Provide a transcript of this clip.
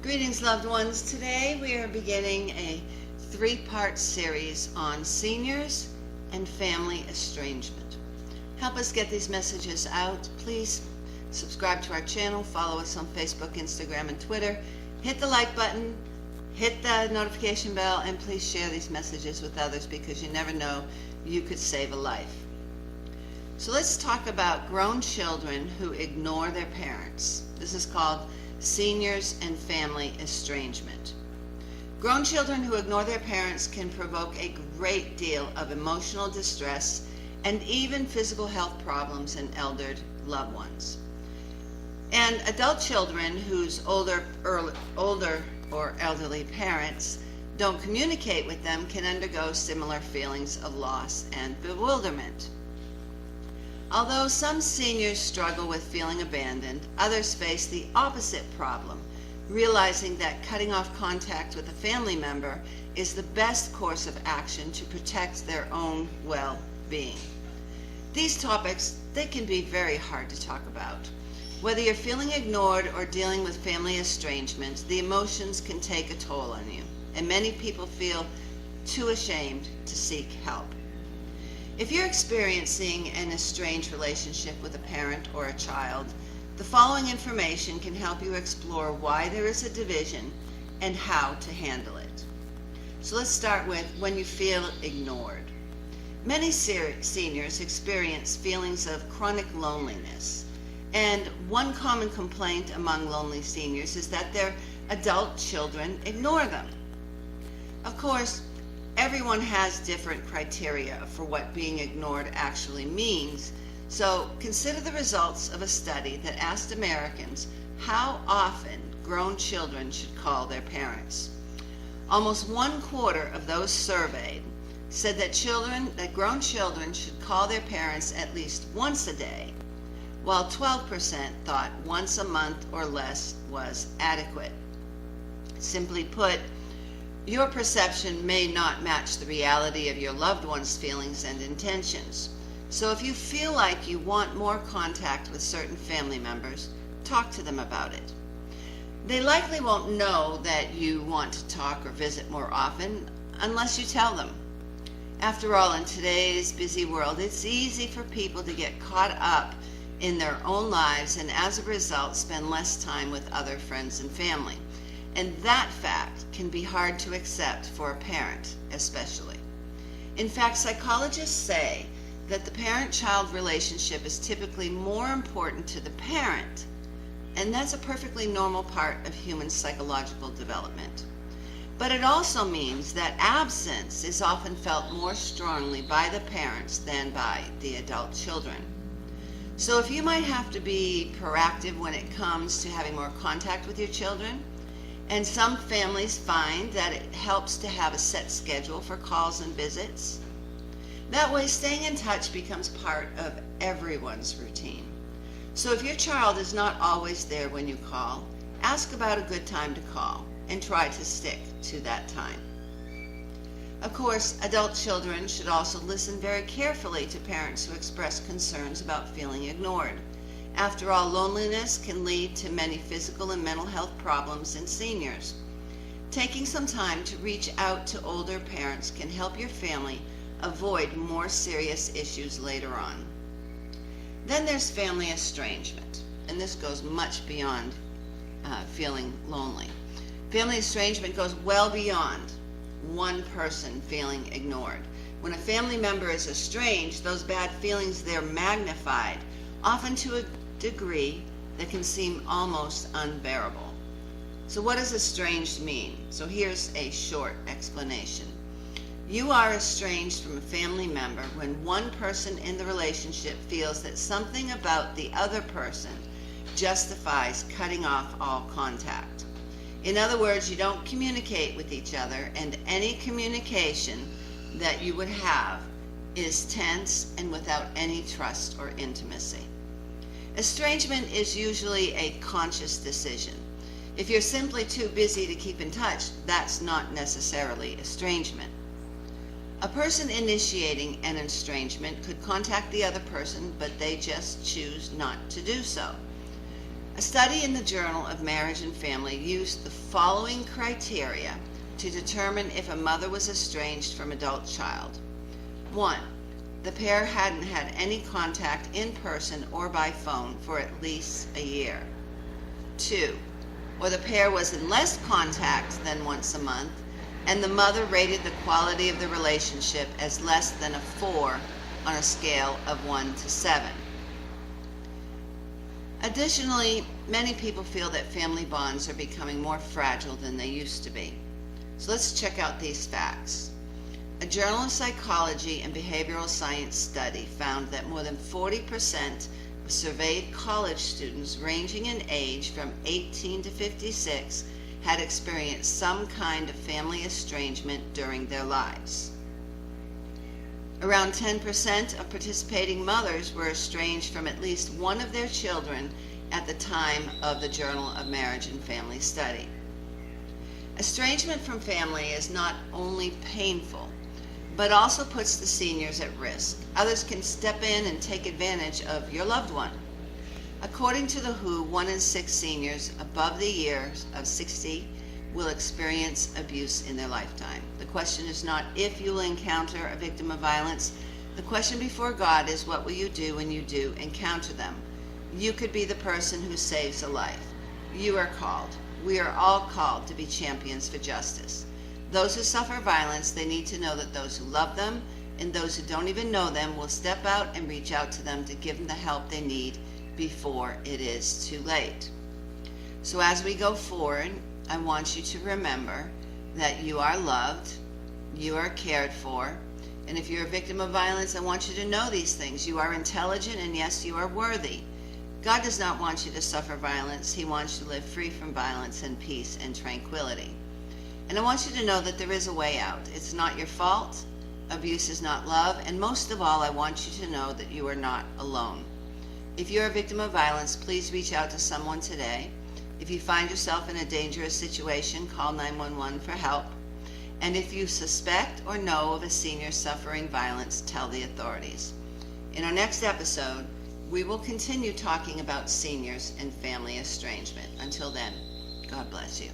Greetings, loved ones. Today we are beginning a three-part series on seniors and family estrangement. Help us get these messages out. Please subscribe to our channel, follow us on Facebook, Instagram, and Twitter. Hit the like button, hit the notification bell, and please share these messages with others because you never know, you could save a life. So let's talk about grown children who ignore their parents. This is called seniors and family estrangement. Grown children who ignore their parents can provoke a great deal of emotional distress and even physical health problems in elder loved ones. And adult children whose older or elderly parents don't communicate with them can undergo similar feelings of loss and bewilderment. Although some seniors struggle with feeling abandoned, others face the opposite problem, realizing that cutting off contact with a family member is the best course of action to protect their own well-being. These topics, they can be very hard to talk about. Whether you're feeling ignored or dealing with family estrangement, the emotions can take a toll on you, and many people feel too ashamed to seek help. If you're experiencing an estranged relationship with a parent or a child, the following information can help you explore why there is a division and how to handle it. So let's start with when you feel ignored. Many seniors experience feelings of chronic loneliness, and one common complaint among lonely seniors is that their adult children ignore them. Of course, everyone has different criteria for what being ignored actually means, so consider the results of a study that asked Americans how often grown children should call their parents. Almost 1/4 of those surveyed said that grown children should call their parents at least once a day, while 12% thought once a month or less was adequate. Simply put, your perception may not match the reality of your loved one's feelings and intentions. So if you feel like you want more contact with certain family members, talk to them about it. They likely won't know that you want to talk or visit more often unless you tell them. After all, in today's busy world, it's easy for people to get caught up in their own lives and as a result spend less time with other friends and family. And that fact can be hard to accept for a parent, especially. In fact, psychologists say that the parent-child relationship is typically more important to the parent, and that's a perfectly normal part of human psychological development. But it also means that absence is often felt more strongly by the parents than by the adult children. So if you might have to be proactive when it comes to having more contact with your children, and some families find that it helps to have a set schedule for calls and visits. That way, staying in touch becomes part of everyone's routine. So if your child is not always there when you call, ask about a good time to call and try to stick to that time. Of course, adult children should also listen very carefully to parents who express concerns about feeling ignored. After all, loneliness can lead to many physical and mental health problems in seniors. Taking some time to reach out to older parents can help your family avoid more serious issues later on. Then there's family estrangement, and this goes much beyond feeling lonely. Family estrangement goes well beyond one person feeling ignored. When a family member is estranged, those bad feelings, they're magnified, often to a degree that can seem almost unbearable. So what does estranged mean? So here's a short explanation. You are estranged from a family member when one person in the relationship feels that something about the other person justifies cutting off all contact. In other words, you don't communicate with each other, and any communication that you would have is tense and without any trust or intimacy. Estrangement is usually a conscious decision. If you're simply too busy to keep in touch, that's not necessarily estrangement. A person initiating an estrangement could contact the other person, but they just choose not to do so. A study in the Journal of Marriage and Family used the following criteria to determine if a mother was estranged from adult child. 1. The pair hadn't had any contact in person or by phone for at least a year. 2. Or the pair was in less contact than once a month, and the mother rated the quality of the relationship as less than a 4 on a scale of 1 to 7. Additionally, many people feel that family bonds are becoming more fragile than they used to be. So let's check out these facts. A Journal of Psychology and Behavioral Science study found that more than 40% of surveyed college students ranging in age from 18 to 56 had experienced some kind of family estrangement during their lives. Around 10% of participating mothers were estranged from at least one of their children at the time of the Journal of Marriage and Family study. Estrangement from family is not only painful, but also puts the seniors at risk. Others can step in and take advantage of your loved one. According to the WHO, 1 in 6 seniors above the years of 60 will experience abuse in their lifetime. The question is not if you will encounter a victim of violence. The question before God is, what will you do when you do encounter them? You could be the person who saves a life. You are called. We are all called to be champions for justice. Those who suffer violence, they need to know that those who love them and those who don't even know them will step out and reach out to them to give them the help they need before it is too late. So as we go forward, I want you to remember that you are loved, you are cared for, and if you're a victim of violence, I want you to know these things. You are intelligent, and yes, you are worthy. God does not want you to suffer violence. He wants you to live free from violence in peace and tranquility. And I want you to know that there is a way out. It's not your fault. Abuse is not love. And most of all, I want you to know that you are not alone. If you're a victim of violence, please reach out to someone today. If you find yourself in a dangerous situation, call 911 for help. And if you suspect or know of a senior suffering violence, tell the authorities. In our next episode, we will continue talking about seniors and family estrangement. Until then, God bless you.